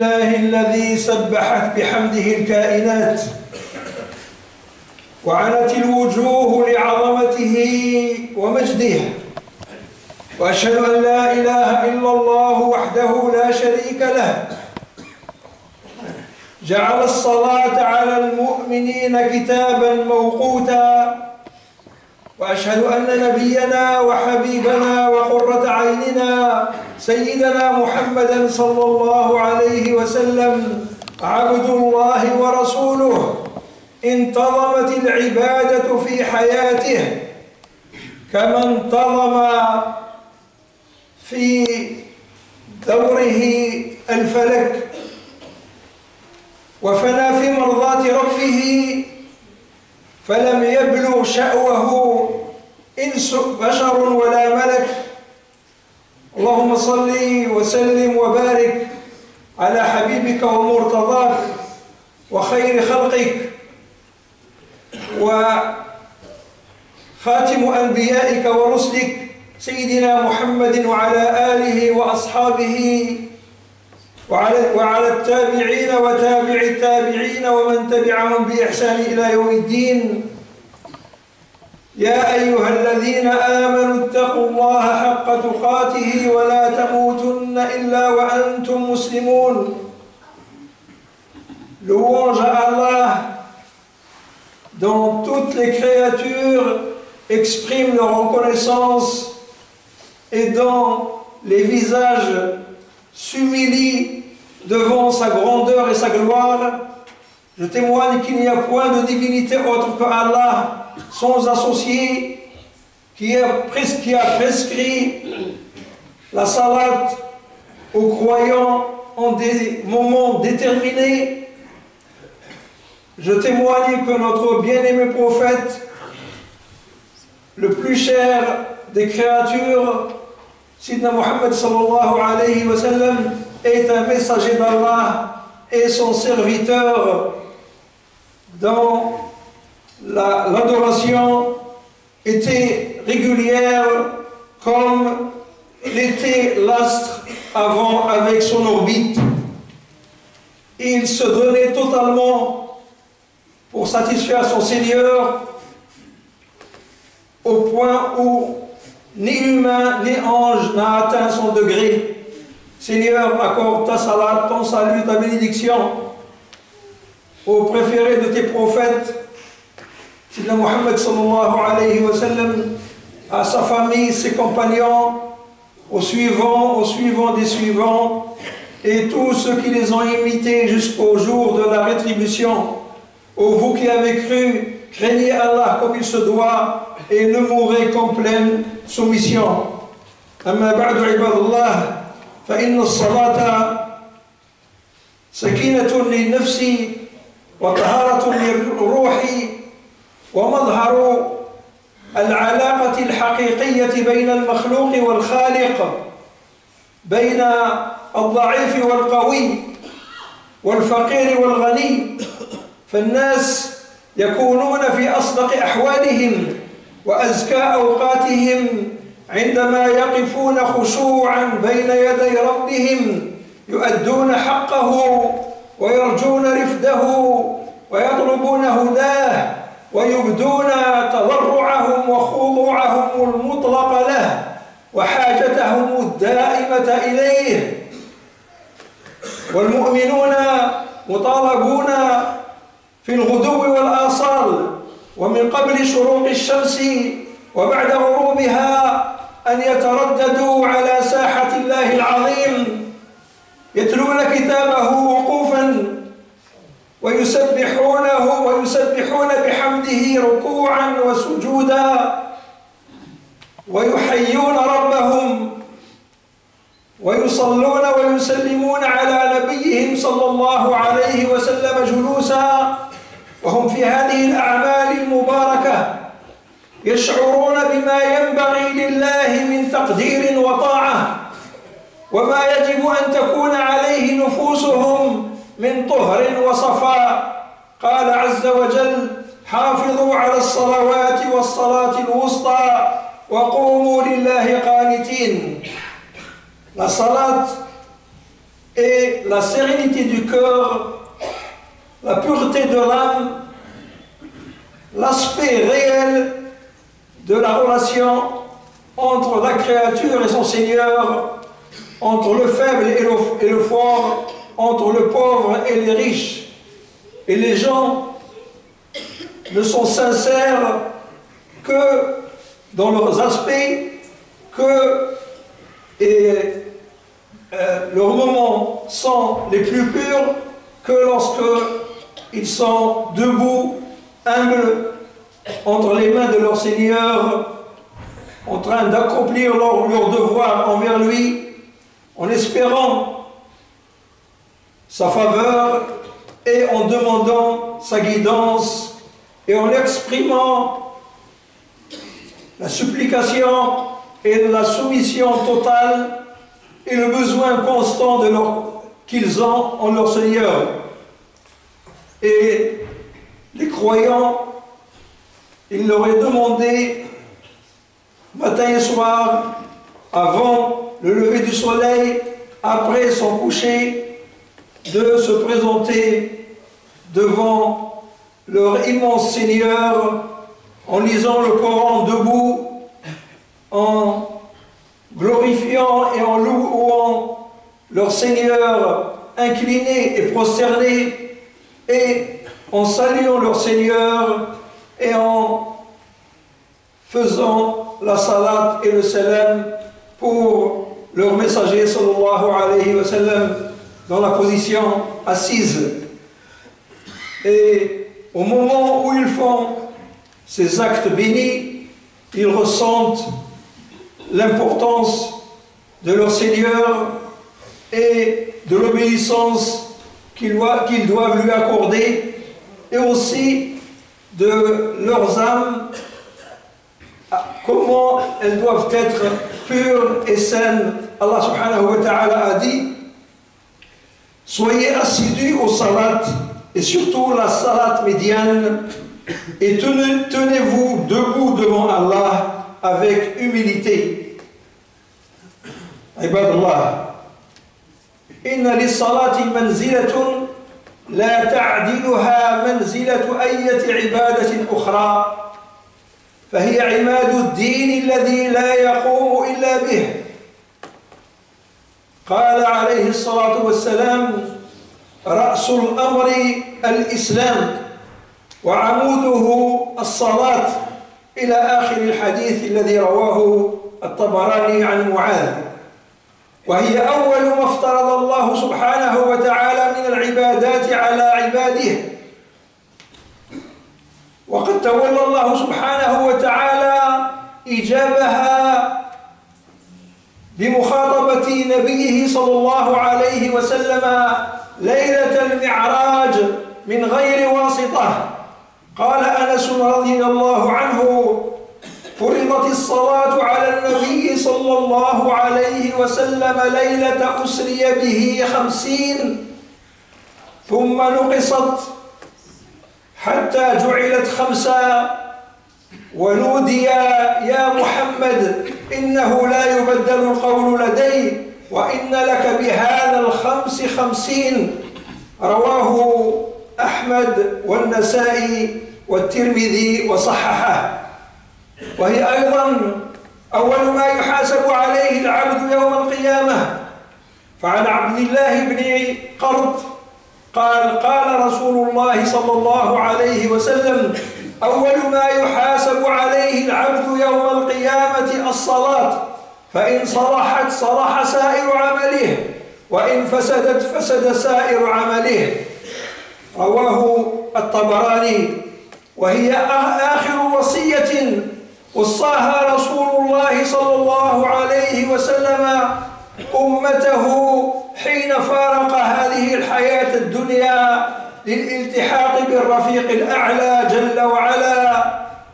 الله الذي سبحت بحمده الكائنات وعنت الوجوه لعظمته ومجده، وأشهد أن لا إله إلا الله وحده لا شريك له، جعل الصلاة على المؤمنين كتابا موقوتا، وأشهد أن نبينا وحبيبنا وقرة عيننا سيدنا محمدا صلى الله عليه وسلم عبد الله ورسوله، انتظمت العبادة في حياته كما انتظم في دوره الفلك، وفنى في مرضاة ربه فلم يبلغ شأوه إنس بشر ولا ملك. اللهم صل وسلم وبارك على حبيبك ومرتضاك وخير خلقك وخاتم أنبيائك ورسلك سيدنا محمد وعلى آله وأصحابه وعلى التابعين وتابع التابعين ومن تبعهم بإحسان إلى يوم الدين. يا أيها الذين آمنوا اتقوا الله حق تقاته ولا تموتن إلا وأنتم مسلمون. Louange à Allah, dont toutes les créatures expriment leur reconnaissance et dont les visages s'humilie devant sa grandeur et sa gloire. Je témoigne qu'il n'y a point de divinité autre que Allah, sans associé, qui a prescrit la salat aux croyants en des moments déterminés. Je témoigne que notre bien-aimé prophète, le plus cher des créatures, Sidna Muhammad sallallahu alayhi wa sallam, est un messager d'Allah et son serviteur dans l'adoration était régulière comme l'était l'astre avant avec son orbite. Il se donnait totalement pour satisfaire son Seigneur au point où ni humain ni ange n'a atteint son degré. Seigneur, accorde ta salat, ton salut, ta bénédiction au préféré de tes prophètes, Sidna Muhammad sallallahu alayhi wa sallam, à sa famille, ses compagnons, aux suivants des suivants, et tous ceux qui les ont imités jusqu'au jour de la rétribution. Ô vous qui avez cru, craignez Allah comme il se doit et ne mourrez qu'en pleine soumission. أما بعد عباد الله فإن الصلاة سكينة للنفس وطهارة للروح ومظهر العلاقة الحقيقية بين المخلوق والخالق، بين الضعيف والقوي والفقير والغني، فالناس يكونون في أصدق أحوالهم وأزكى أوقاتهم عندما يقفون خشوعا بين يدي ربهم يؤدون حقه ويرجون رفده ويطلبون هداه ويبدون تضرعهم وخضوعهم المطلق له وحاجتهم الدائمة إليه. والمؤمنون مطالبون في الغدو والآصال ومن قبل شروق الشمس وبعد غروبها أن يترددوا على ساحة الله العظيم يتلون كتابه وقوفا ويسبحون بحمده ركوعا وسجودا ويحيون ربهم ويصلون ويسلمون على نبيهم صلى الله عليه وسلم جلوسا، وهم في هذه الأعمال المباركة يشعرون بما ينبغي لله من تقدير وطاعة وما يجب أن تكون عليه نفوسهم من طهر وصفاء. قال عز وجل: حافظوا على الصلوات والصلاة الوسطى وقوموا لله قانتين. La salat et la sérénité du cœur, la pureté de l'âme, l'aspect réel de la relation entre la créature et son Seigneur, entre le faible et le fort, entre le pauvre et les riches. Et les gens ne sont sincères que dans leurs aspects, que leurs moments sont les plus purs que lorsque ils sont debout, humbles, entre les mains de leur Seigneur, en train d'accomplir leur devoir envers lui, en espérant sa faveur et en demandant sa guidance et en exprimant la supplication et la soumission totale et le besoin constant qu'ils ont en leur Seigneur. Et les croyants, il leur est demandé matin et soir, avant le lever du soleil, après son coucher, de se présenter devant leur immense Seigneur en lisant le Coran debout, en glorifiant et en louant leur Seigneur incliné et prosterné, et en saluant leur Seigneur et en faisant la salat et le salam pour leur messager sallallahu alayhi wa sallam dans la position assise. Et au moment où ils font ces actes bénis, ils ressentent l'importance de leur Seigneur et de l'obéissance qu'ils doivent lui accorder, et aussi de leurs âmes, comment elles doivent être pures et saines. Allah subhanahu wa ta'ala a dit: soyez assidus au salat, et surtout la salat médiane, et tenez-vous debout devant Allah avec humilité. Ibadallah, inna lis-salati manzilatun la ta'diluha manzilatu ayyati ibadatin ukhra, فهي عماد الدين الذي لا يقوم إلا به. قال عليه الصلاة والسلام: رأس الأمر الإسلام وعموده الصلاة، إلى آخر الحديث الذي رواه الطبراني عن معاذ. وهي أول ما افترض الله سبحانه وتعالى من العبادات على عباده، وقد تولى الله سبحانه وتعالى إيجابها بمخاطبة نبيه صلى الله عليه وسلم ليلة المعراج من غير واسطة. قال أنس رضي الله عنه: فرضت الصلاة على النبي صلى الله عليه وسلم ليلة أسري به 50، ثم نقصت حتى جعلت 5، ونودي: يا محمد إنه لا يبدل القول لدي، وإن لك بهذا الخمس 50. رواه أحمد والنسائي والترمذي وصححه. وهي أيضا أول ما يحاسب عليه العبد يوم القيامة. فعن عبد الله بن قرط قال: قال رسول الله صلى الله عليه وسلم: أول ما يحاسب عليه العبد يوم القيامة الصلاة، فإن صلحت صلح سائر عمله، وإن فسدت فسد سائر عمله. رواه الطبراني. وهي آخر وصية وصاها رسول الله صلى الله عليه وسلم أمته حين فارق هذه الحياة الدنيا للالتحاق بالرفيق الأعلى جل وعلا،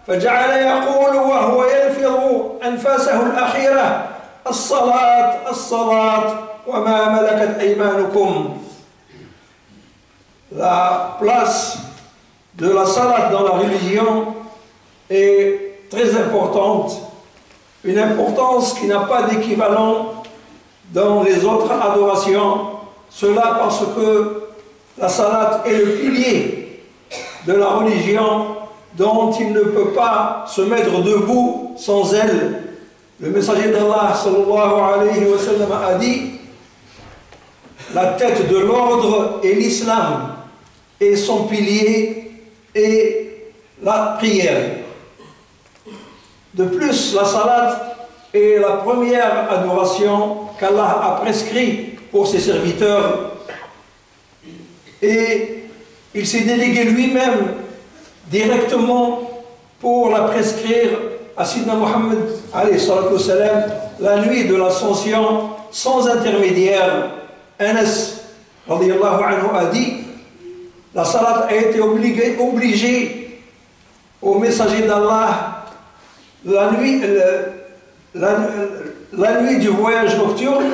فجعل يقول وهو يلفظ أنفاسه الأخيرة: الصلاة الصلاة وما ملكت أيمانكم. La place de la salat dans la religion est très importante, une importance qui n'a pas d'équivalent dans les autres adorations, Cela parce que la salat est le pilier de la religion dont il ne peut pas se mettre debout sans elle. Le messager d'Allah sallallahu alayhi wa sallam a dit: la tête de l'ordre est l'islam et son pilier est la prière. De plus, la salat est la première adoration qu'Allah a prescrit pour ses serviteurs, et il s'est délégué lui-même directement pour la prescrire à Sidna Muhammad alayhi salatu wassalam la nuit de l'ascension sans intermédiaire. Anas radiyallahu anhu a dit: la salat a été obligée au messager d'Allah la nuit du voyage nocturne,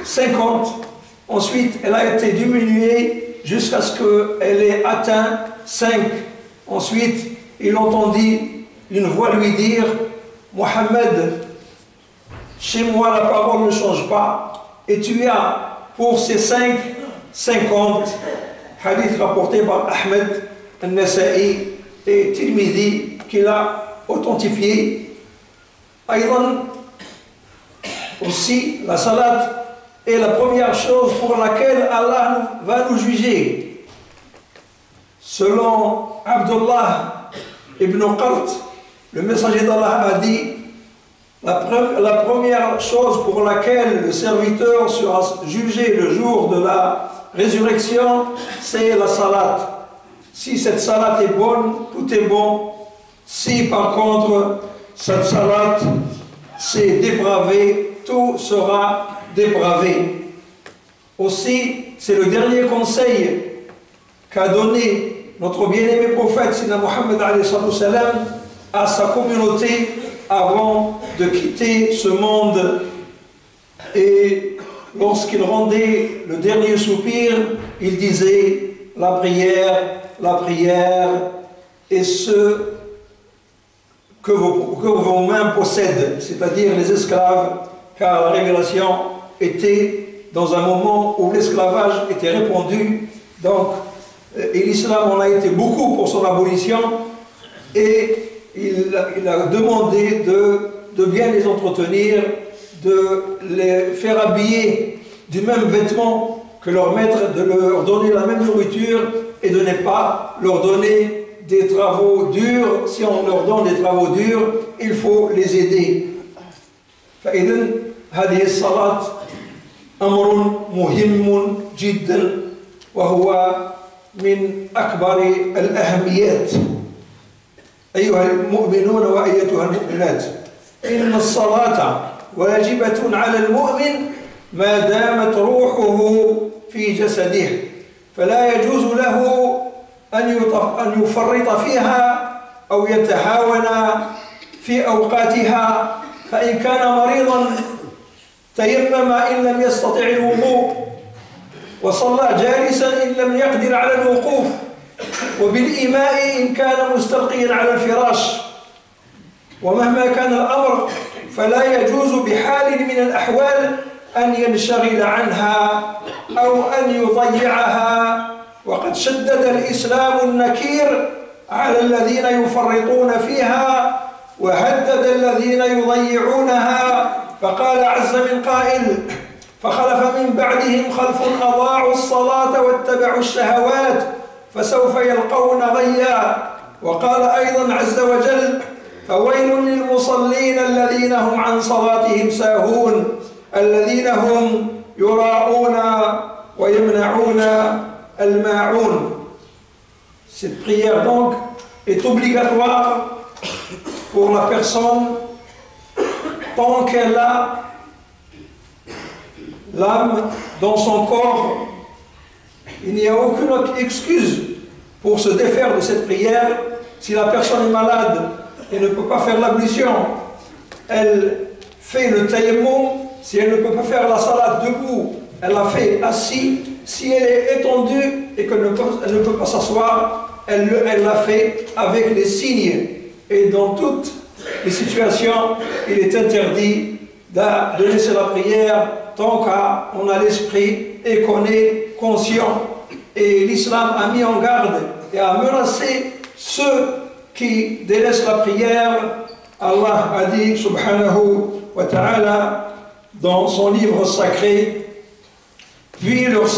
50. Ensuite, elle a été diminuée jusqu'à ce qu'elle ait atteint 5. Ensuite, il entendit une voix lui dire: Mohammed, chez moi la parole ne change pas, et tu as pour ces 5, 50. Hadith rapporté par Ahmed, Al-Nasa'i et Tirmidhi, qui l'a authentifié. Aïdan, aussi, la salat est la première chose pour laquelle Allah va nous juger. Selon Abdullah ibn Qart, le messager d'Allah a dit: la première chose pour laquelle le serviteur sera jugé le jour de la résurrection, c'est la salat. Si cette salat est bonne, tout est bon. Si par contre cette salat c'est dépravé, tout sera dépravé. Aussi, c'est le dernier conseil qu'a donné notre bien-aimé prophète Sayyidina Muhammad alayhi salam à sa communauté avant de quitter ce monde. Et lorsqu'il rendait le dernier soupir, il disait: la prière est ce que vos mains possèdent, c'est-à-dire les esclaves, car la révélation était dans un moment où l'esclavage était répandu. Donc, et l'islam en a été beaucoup pour son abolition, et il a demandé de bien les entretenir, de les faire habiller du même vêtement que leur maître, de leur donner la même nourriture et de ne pas leur donner des travaux durs. Si on leur donne des travaux durs, il faut les aider. فإذن هذه الصلاة أمر مهم جدا، وهو من أكبر الأهميات. أيها المؤمنون وأيتها المؤمنات، إن الصلاة واجبة على المؤمن ما دامت روحه في جسده، فلا يجوز له أن يفرط فيها أو يتهاون في أوقاتها. فإن كان مريضا تيمم إن لم يستطع الوضوء، وصلى جالسا إن لم يقدر على الوقوف، وبالإيماء إن كان مستلقيا على الفراش. ومهما كان الأمر فلا يجوز بحال من الأحوال أن ينشغل عنها أو أن يضيعها. وقد شدد الإسلام النكير على الذين يفرطون فيها، وهدد الذين يضيعونها، فقال عز من قائل: فخلف من بعدهم خلف أضاعوا الصلاة واتبعوا الشهوات فسوف يلقون غيا. وقال أيضا عز وجل: فويل للمصلين الذين هم عن صلاتهم ساهون الذين هم يراءون ويمنعون الماعون. Cette prière donc est obligatoire pour la personne tant qu'elle a l'âme dans son corps. Il n'y a aucune excuse pour se défaire de cette prière. Si la personne est malade et ne peut pas faire l'ablution, elle fait le tayammum. Si elle ne peut pas faire la salat debout, elle la fait assis. Si elle est étendue et qu'elle ne peut pas s'asseoir, elle la fait avec les signes. Et dans toutes les situations, il est interdit de laisser la prière tant qu'on a l'esprit et qu'on est conscient. Et l'islam a mis en garde et a menacé ceux qui délaissent la prière. Allah a dit, subhanahu wa ta'ala, dans son livre sacré, puis leur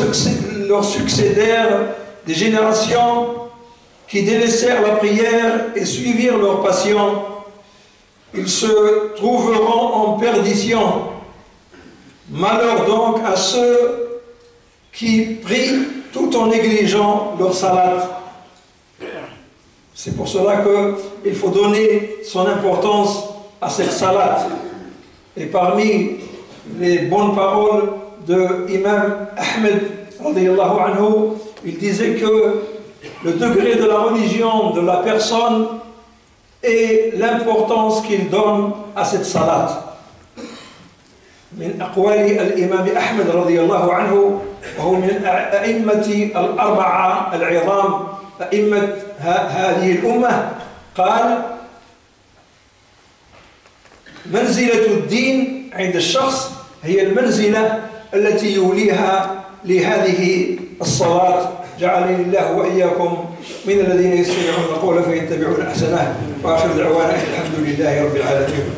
succédèrent des générations qui délaissèrent la prière et suivirent leur passion. Ils se trouveront en perdition. Malheur donc à ceux qui prient tout en négligeant leur salat. C'est pour cela qu'il faut donner son importance à cette salat. Et parmi les bonnes paroles de Imam Ahmed, radiyallahu anhu, il disait que le degré de la religion de la personne et l'importance qu'il donne à cette salat. من أقوال الإمام أحمد رضي الله عنه وهو من أئمة الأربعة العظام أئمة هذه الأمة قال منزلة الدين عند الشخص هي المنزلة التي يوليها لهذه الصلاة. جعلني الله وإياكم من الذين يستمعون القول فيتبعون أحسنه وآخر دعوانا الحمد لله رب العالمين.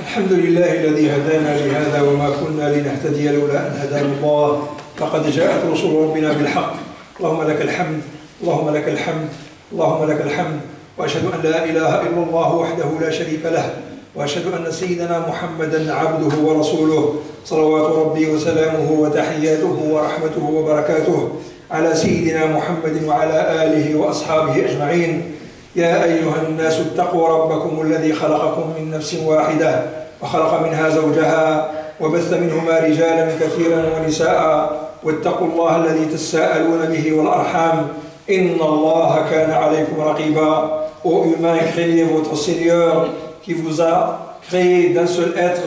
الحمد لله الذي هدانا لهذا وما كنا لنهتدي لولا أن هدانا الله لقد جاءت رسل ربنا بالحق. اللهم لك الحمد اللهم لك الحمد اللهم لك الحمد وأشهد أن لا إله إلا الله وحده لا شريك له وأشهد أن سيدنا محمدا عبده ورسوله صلوات ربي وسلامه وتحياته ورحمته وبركاته على سيدنا محمد وعلى آله وأصحابه أجمعين. يا أيها الناس اتقوا ربكم الذي خلقكم من نفس واحدة وخلق منها زوجها وبث منهما رجالا كثيرا ونساء واتقوا الله الذي تساءلون به والأرحام إن الله كان عليكم رقيبا. Ô humains, craignez votre Seigneur qui vous a créé d'un seul être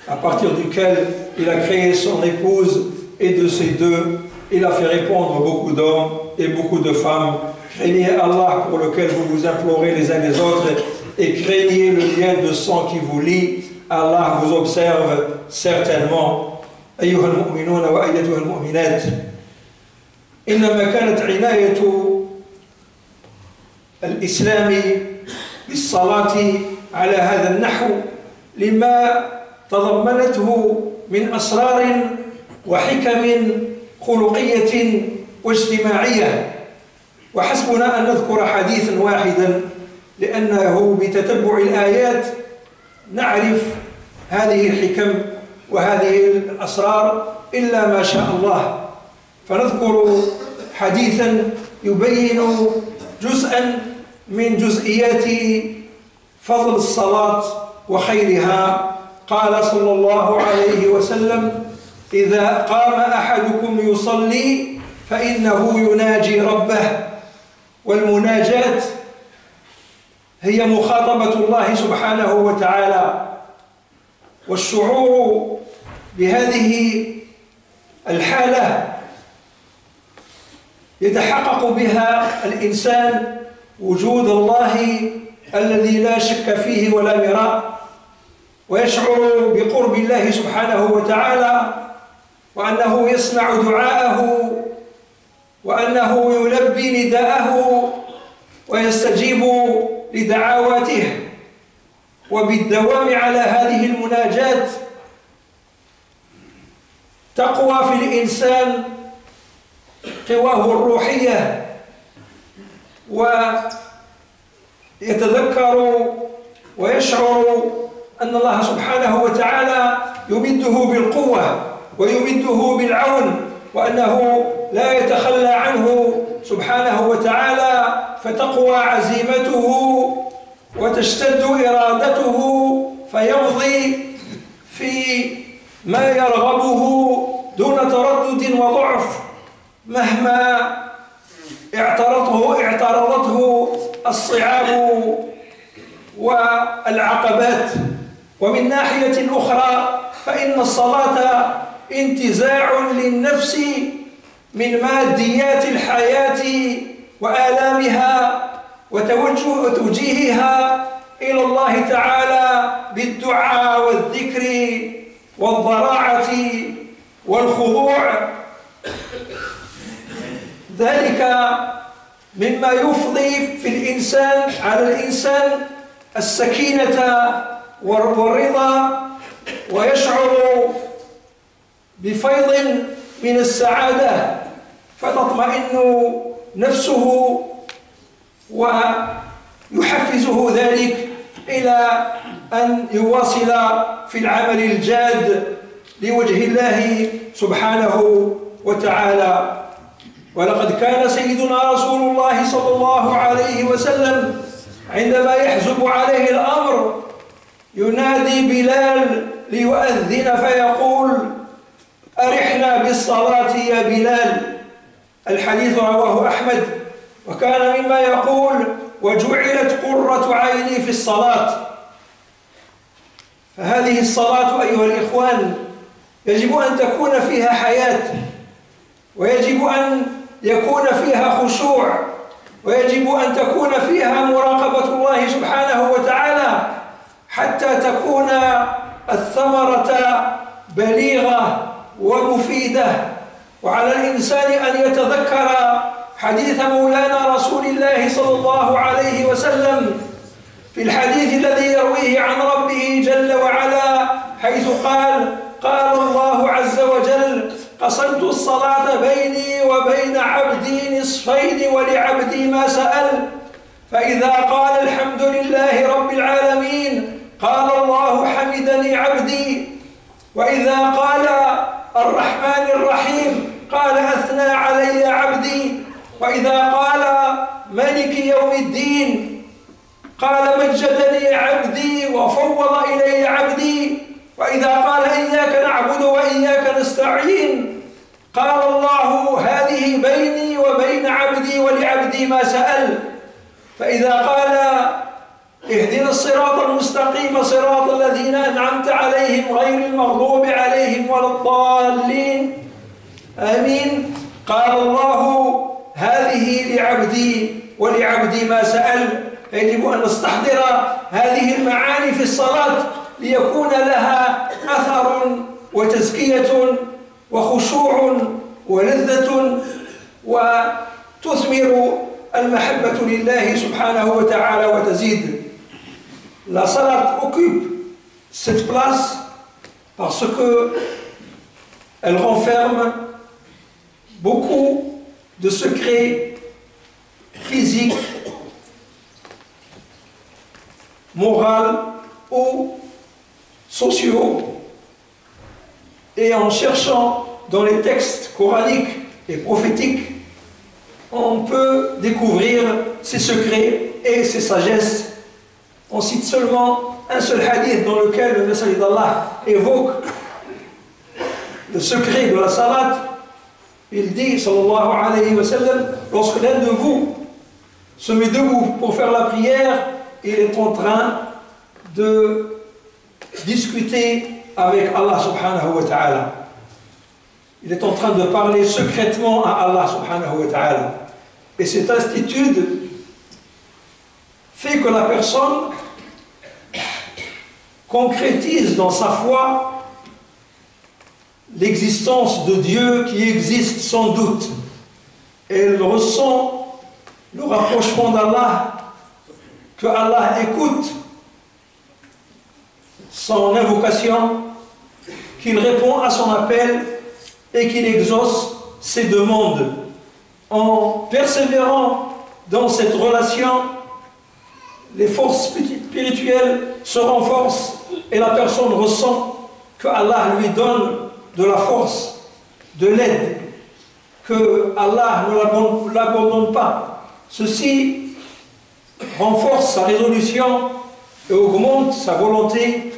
à partir duquel il a créé son épouse et de ces deux il a fait répondre beaucoup d'hommes et beaucoup de femmes. Craignez Allah pour lequel vous vous implorez les uns les autres et craignez le lien de sang qui vous lie. Allah vous observe certainement. أيها المؤمنون وأيتها المؤمنات إنما كانت عناية الإسلام بالصلاة على هذا النحو لما تضمنته من أسرار وحكم خلقية واجتماعية. وحسبنا أن نذكر حديثا واحدا لأنه بتتبع الآيات نعرف هذه الحكم وهذه الأسرار إلا ما شاء الله. فنذكر حديثا يبين جزءا من جزئيات فضل الصلاة وخيرها. قال صلى الله عليه وسلم إذا قام أحدكم يصلي فإنه يناجي ربه. والمناجاة هي مخاطبة الله سبحانه وتعالى والشعور بهذه الحالة يتحقق بها الإنسان وجود الله الذي لا شك فيه ولا مراء ويشعر بقرب الله سبحانه وتعالى وأنه يسمع دعاءه وأنه يلبي نداءه ويستجيب لدعواته. وبالدوام على هذه المناجاة تقوى في الإنسان قواه الروحية ويتذكر ويشعر أن الله سبحانه وتعالى يمده بالقوة ويمده بالعون وأنه لا يتخلى عنه سبحانه وتعالى فتقوى عزيمته وتشتد إرادته فيمضي في ما يرغبه دون تردد وضعف مهما اعترضته الصعاب والعقبات. ومن ناحية أخرى فإن الصلاة انتزاع للنفس من ماديات الحياة وآلامها وتوجيهها إلى الله تعالى بالدعاء والذكر والضراعة والخضوع. ذلك مما يفضي في الإنسان على الإنسان السكينة والرضا، ويشعر بفيض من السعادة، فتطمئن نفسه ويحفزه ذلك إلى أن يواصل في العمل الجاد لوجه الله سبحانه وتعالى. ولقد كان سيدنا رسول الله صلى الله عليه وسلم عندما يحزب عليه الأمر ينادي بلال ليؤذن فيقول: أرحنا بالصلاة يا بلال. الحديث رواه أحمد. وكان مما يقول: وجعلت قرة عيني في الصلاة. فهذه الصلاة أيها الإخوان يجب أن تكون فيها حياة، ويجب أن يكون فيها خشوع، ويجب أن تكون فيها مراقبة الله سبحانه وتعالى حتى تكون الثمرة بليغة ومفيدة. وعلى الإنسان أن يتذكر حديث مولانا رسول الله صلى الله عليه وسلم في الحديث الذي يرويه عن ربه جل وعلا، حيث قال: قال الله عز وجل: قسمت الصلاة بيني وبين عبدي نصفين ولعبدي ما سأل، فإذا قال الحمد لله رب العالمين قال الله حمدني عبدي، وإذا قال الرحمن الرحيم قال أثنى علي عبدي، وإذا قال ملك يوم الدين قال مجدني عبدي وفوض إلي عبدي، وإذا قال إياك نعبد وإياك نستعين قال الله هذه بيني وبين عبدي ولعبدي ما سأل، فإذا قال اهدنا الصراط المستقيم صراط الذين أنعمت عليهم غير المغضوب عليهم ولا الضالين آمين قال الله هذه لعبدي ولعبدي ما سأل. يجب أن نستحضر هذه المعاني في الصلاة ليكون لها أثر وتزكية وخشوع ولذة، وتثمر المحبة لله سبحانه وتعالى وتزيد. La salat occupe cette place parce que elle renferme beaucoup de secrets physiques, moraux ou sociaux. Et en cherchant dans les textes coraniques et prophétiques, on peut découvrir ces secrets et ces sagesses. On cite seulement un seul hadith dans lequel le messager d'Allah évoque le secret de la salat. Il dit, sallallahu alayhi wa sallam, lorsque l'un de vous se met debout pour faire la prière, il est en train de discuter avec Allah subhanahu wa ta'ala. Il est en train de parler secrètement à Allah subhanahu wa ta'ala. Et cette attitude fait que la personne concrétise dans sa foi l'existence de Dieu qui existe sans doute. Et elle ressent le rapprochement d'Allah, que Allah écoute son invocation, qu'il répond à son appel et qu'il exauce ses demandes. En persévérant dans cette relation, les forces spirituelles se renforcent et la personne ressent que Allah lui donne de la force, de l'aide, que Allah ne l'abandonne pas. Ceci renforce sa résolution et augmente sa volonté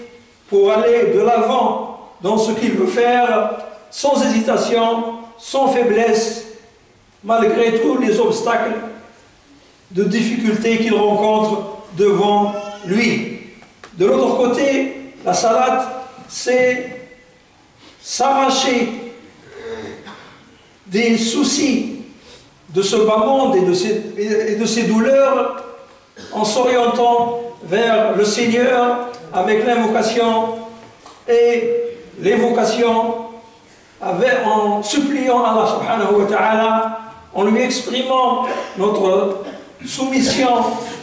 pour aller de l'avant dans ce qu'il veut faire, sans hésitation, sans faiblesse, malgré tous les obstacles de difficultés qu'il rencontre devant lui. De l'autre côté, la salat, c'est s'arracher des soucis de ce bas monde et de ses douleurs en s'orientant vers le Seigneur avec l'invocation et l'évocation, en suppliant Allah subhanahu wa ta'ala, en lui exprimant notre soumission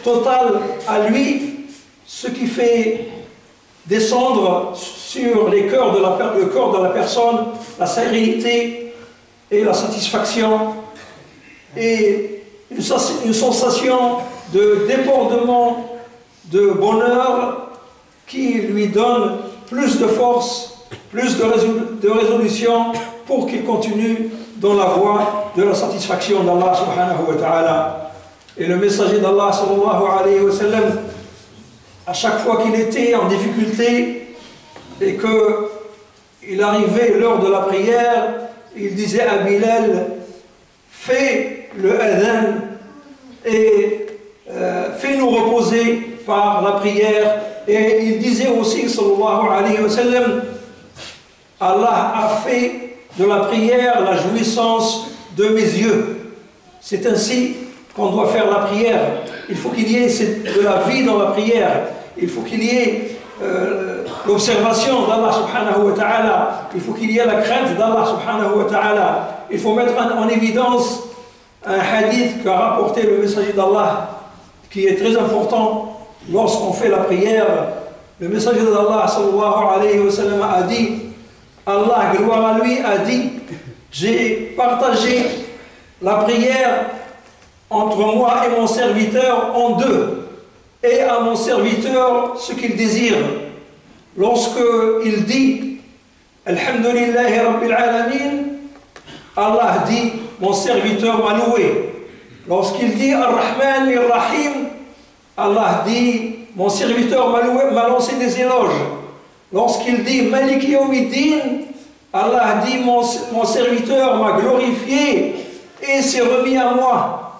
totale à lui, ce qui fait descendre sur les cœurs le corps de la personne la sérénité et la satisfaction et une sensation de débordement de bonheur qui lui donne plus de force, plus de résolution pour qu'il continue dans la voie de la satisfaction d'Allah subhanahu wa ta'ala. Et le messager d'Allah sallallahu alayhi wa sallam, à chaque fois qu'il était en difficulté et qu'il arrivait l'heure de la prière, il disait à Bilal, fais le adhan et fais-nous reposer par la prière. Et il disait aussi, sallallahu alayhi wa sallam, Allah a fait de la prière la jouissance de mes yeux. C'est ainsi qu'on doit faire la prière. Il faut qu'il y ait de la vie dans la prière. Il faut qu'il y ait l'observation d'Allah subhanahu wa ta'ala. Il faut qu'il y ait la crainte d'Allah subhanahu wa ta'ala. Il faut mettre en évidence un hadith qu'a rapporté le messager d'Allah, qui est très important lorsqu'on fait la prière. Le messager d'Allah sallallahu alayhi wa sallam a dit, Allah, gloire à lui, a dit, j'ai partagé la prière entre moi et mon serviteur en deux, et à mon serviteur ce qu'il désire. Lorsqu'il dit Alhamdulillahi Rabbil Alamin, Allah dit, mon serviteur m'a loué. Lorsqu'il dit Ar-Rahman Ar-Rahim, Allah dit, mon serviteur m'a lancé des éloges. Lorsqu'il dit Maliki Yawmiddin, Allah dit, mon serviteur m'a glorifié et s'est remis à moi.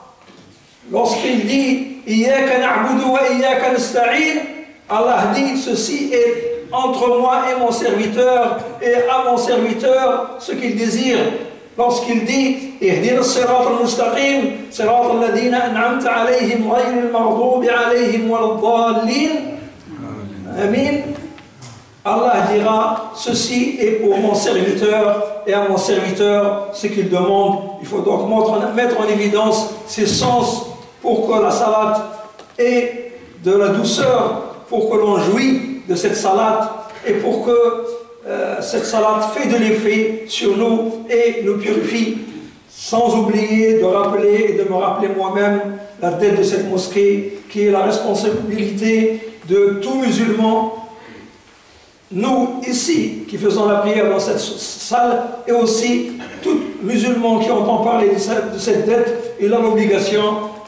Lorsqu'il dit Iyyaka na'budu wa iyyaka nasta'in, Allah dit, ceci est entre moi et mon serviteur, et à mon serviteur ce qu'il désire. Lorsqu'il dit Ihdina as-sirata al-mustaqim, sirata alladhina an'amta alayhim ghayril maghdubi alayhim waladdallin. Amin. Allah dira, ceci est pour mon serviteur, et à mon serviteur ce qu'il demande. Il faut donc mettre en évidence ces sens pour que la salat ait de la douceur, pour que l'on jouit de cette salat et pour que cette salat fait de l'effet sur nous et nous purifie, sans oublier de rappeler et de me rappeler moi-même la dette de cette mosquée qui est la responsabilité de tout musulman. Nous, ici, qui faisons la prière dans cette salle, et aussi tout musulman qui entend parler de cette dette, il a l'obligation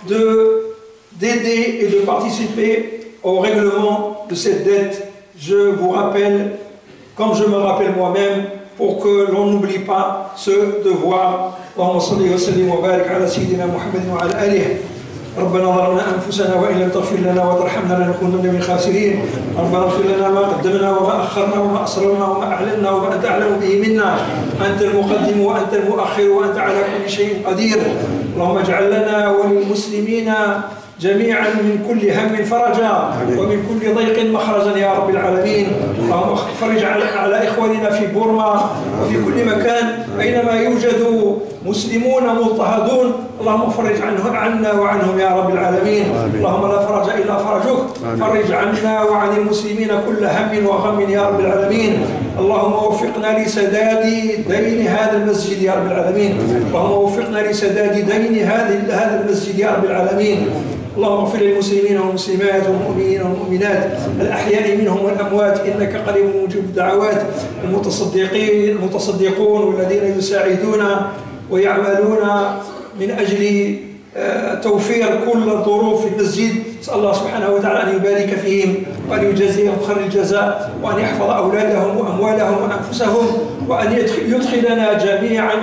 d'aider et de participer au règlement de cette dette. Je vous rappelle, comme je me rappelle moi-même, pour que l'on n'oublie pas ce devoir. Allahumma salli wa sallim wa barik ala sayyidina Muhammadin wa ala alihi. ربنا ظلمنا أنفسنا وإن لم تغفر لنا وترحمنا لنكونن من الخاسرين. ربنا اغفر لنا ما قدمنا وما أخرنا وما أسررنا وما أعلنا وما أنت أعلم به منا. أنت المقدم وأنت المؤخر وأنت على كل شيء قدير. اللهم اجعل لنا وللمسلمين جميعا من كل هم فرجا ومن كل ضيق مخرجا يا رب العالمين. اللهم فرج على إخواننا في بورما وفي كل مكان أينما يوجد مسلمون مضطهدون. اللهم فرج عنا وعنهم يا رب العالمين. اللهم لا فرج إلا فرجك. فرج عنا وعن المسلمين كل هم وغم يا رب العالمين. اللهم وفقنا لسداد دين هذا المسجد يا رب العالمين. اللهم وفقنا لسداد دين هذا المسجد يا رب العالمين. اللهم اغفر للمسلمين والمسلمات والمؤمنين والمؤمنات الأحياء منهم والأموات إنك قريب مجيب الدعوات. المتصدقون والذين يساعدون ويعملون من أجل توفير كل الظروف في المسجد. نسأل الله سبحانه وتعالى أن يبارك فيهم وأن يجازيهم خير الجزاء وأن يحفظ أولادهم وأموالهم وأنفسهم وأن يدخلنا جميعا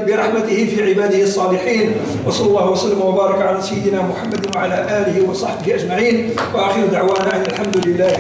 برحمته في عباده الصالحين. وصلى الله وسلم وبارك على سيدنا محمد وعلى آله وصحبه أجمعين. وآخر دعوانا أن الحمد لله.